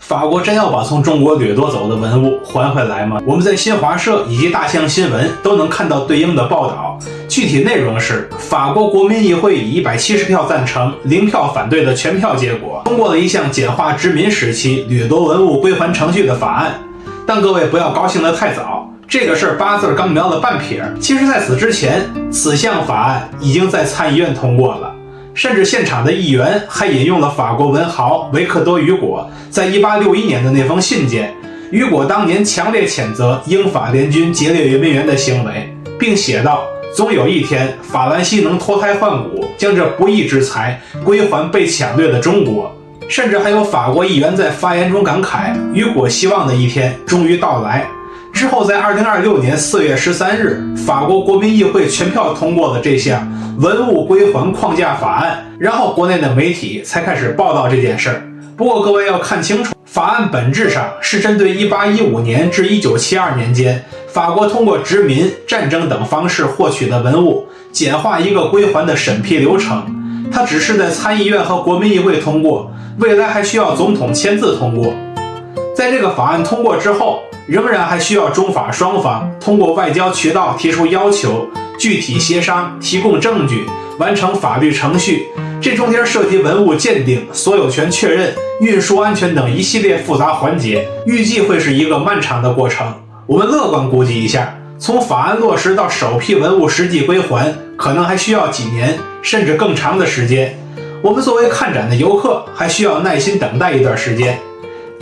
法國真要把從中國掠夺走的文物還回来吗？我們在新华社以及大象新聞都能看到对應的報道，具体内容是法国国民議會以170票贊成、0票反对的全票結果，通過了一項简化殖民時期掠夺文物歸還程序的法案。但各位不要高興得太早，這個事兒8字剛瞄了半撇，其實在此之前，此項法案已經在參議院通過了。甚至现场的議員還引用了法國文豪維克多·雨果在1861年的那封信件。雨果當年強烈譴責英法聯軍劫掠圓明園的行為，並寫道：總有一天，法蘭西能脫胎換骨，將這不義之財歸還被搶掠的中國。甚至還有法國議員在發言中感慨，雨果希望的一天終於到來。之後，在2026年4月13日，法國國民議會全票通過了這項文物歸還框架法案，然後國內的媒體才開始報道這件事兒。不過各位要看清楚，法案本質上是針對1815年至1972年間法國通過殖民、戰爭等方式獲取的文物，簡化一個歸還的審批流程。它只是在參議院和國民議會通過，未來還需要總統簽字通過。在這個法案通過之後，仍然還需要中法雙方通過外交渠道提出要求，具體協商，提供證據，完成法律程序。這中間涉及文物鑑定、所有權確認、運輸安全等一系列複雜環節，預計會是一個漫長的過程。我們樂觀估計一下，從法案落實到首批文物實際歸還，可能還需要幾年，甚至更長的時間。我們作為看展的遊客，還需要耐心等待一段時間。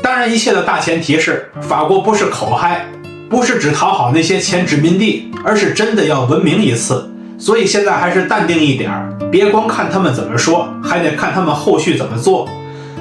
當然，一切的大前提是法國不是口嗨，不是只討好那些前殖民地，而是真的要文明一次。所以现在還是淡定一點，別光看他們怎麼說，還得看他們後續怎麼做。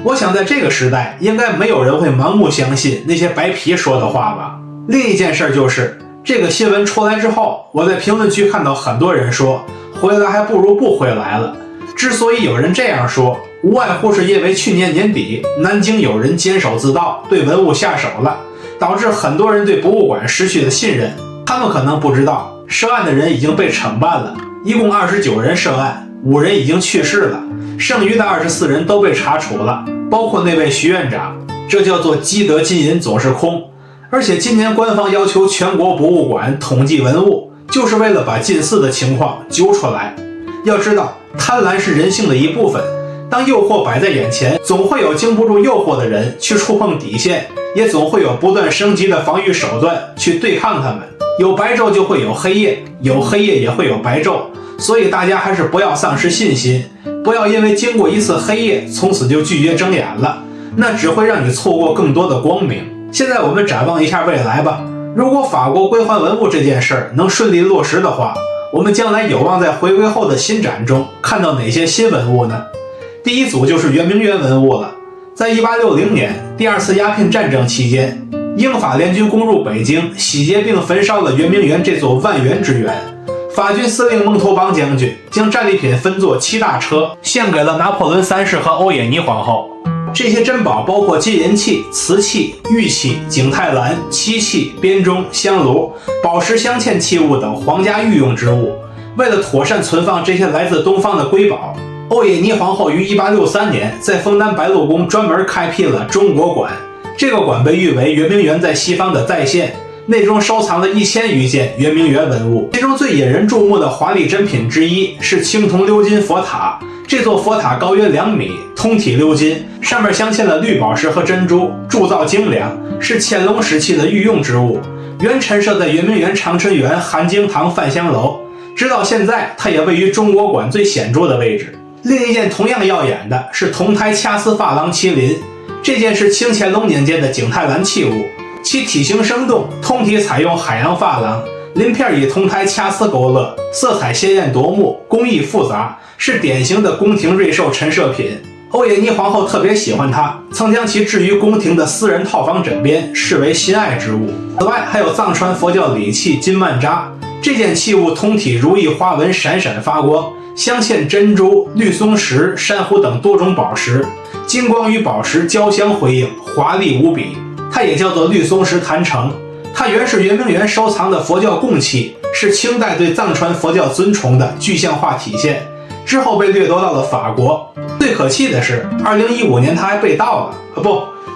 我想在這個時代，應該沒有人會盲目相信那些白皮說的話吧。另一件事就是這個新聞出來之後，我在評論區看到很多人說，回來還不如不回來了。之所以有人這樣說，無外乎是因為去年年底南京有人监守自盜，對文物下手了，導致很多人對博物館失去了信任。他們可能不知道，涉案的人已經被懲辦了，一共29人涉案，5人已經去世了，剩餘的24人都被查處了，包括那位徐院長。這叫做積德金銀總是空。而且今年官方要求全國博物館統計文物，就是為了把近似的情況揪出來。要知道，貪婪是人性的一部分，當誘惑擺在眼前，總會有經不住誘惑的人去觸碰底線，也總會有不斷升級的防禦手段去對抗他们。有白晝就會有黑夜，有黑夜也會有白晝，所以大家還是不要喪失信心，不要因為經過一次黑夜，從此就拒絕睜眼了，那只會讓你錯過更多的光明。現在我們展望一下未來吧，如果法國歸還文物這件事能順利落實的話，我們將來有望在回歸後的新展中看到哪些新文物呢？第一組就是圆明園文物了。在1860年第2次鴉片戰爭期間，英法聯軍攻入北京，洗劫並焚燒了圓明園這座萬園之園。法軍司令蒙頭邦將軍將戰利品分作7大車，獻給了拿破崙3世和歐也妮皇後。這些珍寶包括金銀器、瓷器、玉器、景泰藍、漆器、編鐘、香爐、寶石鑲嵌器物等皇家御用之物。為了妥善存放這些來自東方的瑰寶，歐也妮皇後於1863年在楓丹白露宮專門開闢了中國館。這個館被譽為圓明園在西方的再現，內中收藏了1000餘件圓明園文物。其中最引人注目的華麗珍品之一是青銅鎏金佛塔。這座佛塔高約2米，通體鎏金，上面鑲嵌了綠寶石和珍珠，鑄造精良，是乾隆時期的御用之物。原陳設在圓明園長春園含經堂梵香樓，直到現在，它也位於中國館最顯著的位置。另一件同樣耀眼的是銅胎掐絲珐琅麒麟，這件是清乾隆年間的景泰藍器物，其體型生動，通體採用海洋珐琅，鱗片以銅胎掐絲勾勒，色彩鮮豔奪目，工藝複雜，是典型的宮廷瑞獸陳設品。歐也妮皇后特別喜歡它，曾將其置於宮廷的私人套房枕邊，視為心愛之物。此外，還有藏傳佛教禮器金曼扎，這件器物通體如意花紋，閃閃發光，鑲嵌珍珠、綠松石、珊瑚等多種寶石，金光與寶石交相輝映，華麗無比。它也叫做綠松石壇城。它原是圓明園收藏的佛教供器，是清代對藏傳佛教尊崇的具象化體現。之後被掠奪到了法國。最可氣的是，2015年它還被盜了，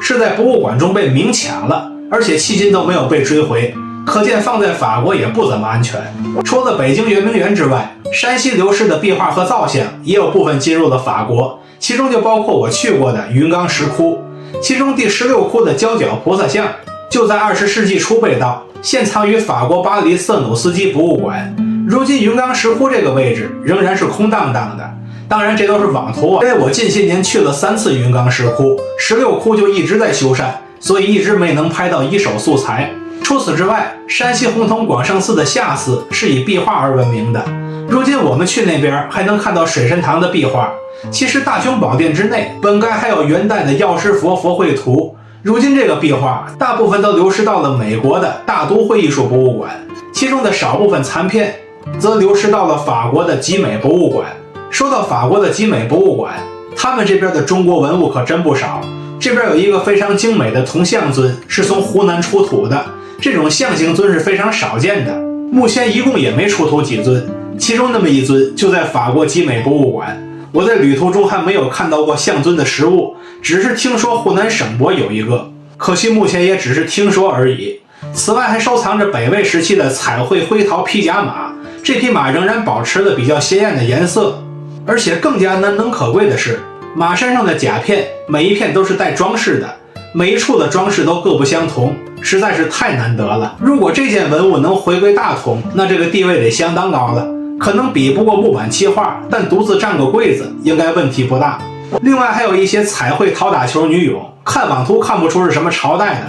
是在博物館中被明搶了，而且迄今都沒有被追回，可見放在法國也不怎麼安全。除了北京圓明園之外，山西流失的壁畫和造像也有部分進入了法國，其中就包括我去過的雲岡石窟，其中第16窟的交角菩薩像就在20世紀初被盜，現藏於法國巴黎瑟努斯基博物館。如今雲岡石窟這個位置仍然是空蕩蕩的，當然這都是妄圖啊，因為我近些年去了3次雲岡石窟，16窟就一直在修繕，所以一直沒能拍到一手素材。除此之外，山西洪洞廣勝寺的下寺是以壁畫而聞名的，如今我們去那邊還能看到水神堂的壁畫。其實大雄寶殿之內本該還有元代的藥師佛佛繪圖，如今這個壁畫大部分都流失到了美國的大都會藝術博物館，其中的少部分殘片則流失到了法國的集美博物馆。說到法國的集美博物館，他們這邊的中國文物可真不少。這邊有一個非常精美的銅像尊，是從湖南出土的，這種象形尊是非常少見的，目前一共也沒出土幾尊，其中那麼一尊就在法國集美博物館。我在旅途中還沒有看到過象尊的實物，只是聽說湖南省博有一個，可惜目前也只是听說而已。此外還收藏着北魏時期的彩绘灰陶披甲馬，這匹馬仍然保持了比较鮮豔的顏色，而且更加難能可貴的是，馬身上的甲片每一片都是帶裝飾的，每一處的裝飾都各不相同，實在是太難得了。如果這件文物能回歸大同，那這個地位得相當高了，可能比不過木板漆畫，但獨自占個櫃子應該問題不大。另外還有一些彩繪陶打球女俑，看网图看不出是什麼朝代的，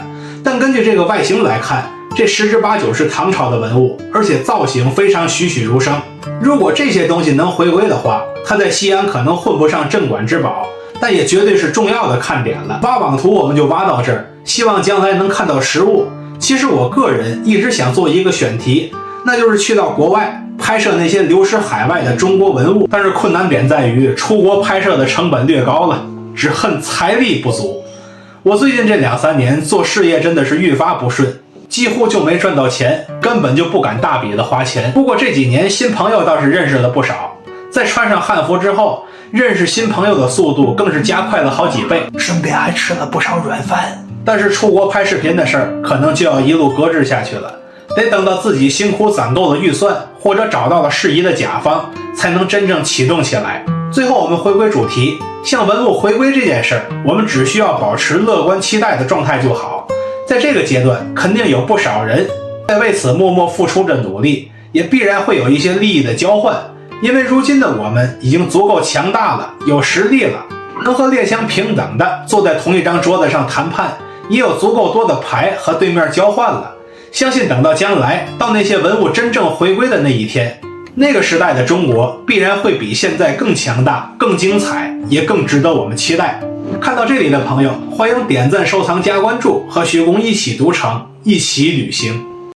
但根據這個外形来看，這10之8九是唐朝的文物，而且造型非常栩栩如生。如果這些東西能回歸的話，它在西安可能混不上镇馆之寶，但也絕對是重要的看点了。挖网图我们就挖到這兒，希望將來能看到實物。其實我個人一直想做一個選題，那就是去到國外拍攝那些流失海外的中國文物，但是困難點在於出國拍攝的成本略高了，只恨財力不足。我最近這2、3年做事業真的是愈發不順，幾乎就沒賺到錢，根本就不敢大筆的花錢。不過這幾年新朋友倒是認識了不少，在穿上漢服之後，認識新朋友的速度更是加快了好幾倍，順便還吃了不少軟飯。但是出國拍視頻的事兒可能就要一路擱置下去了，得等到自己辛苦攒夠了預算，或者找到了適宜的甲方，才能真正啟動起來。最後我們回歸主題，像文物回歸這件事兒，我們只需要保持樂觀期待的狀態就好。在這個階段，肯定有不少人在為此默默付出着努力，也必然會有一些利益的交換。因為如今的我們已經足夠強大了，有實力了，能和列強平等的坐在同一張桌子上談判，也有足夠多的牌和對面交換了。相信等到將來，到那些文物真正回歸的那一天，那個時代的中國必然會比現在更強大、更精彩，也更值得我們期待。看到這裡的朋友，歡迎點讚、收藏、加關注，和徐工一起讀城，一起旅行。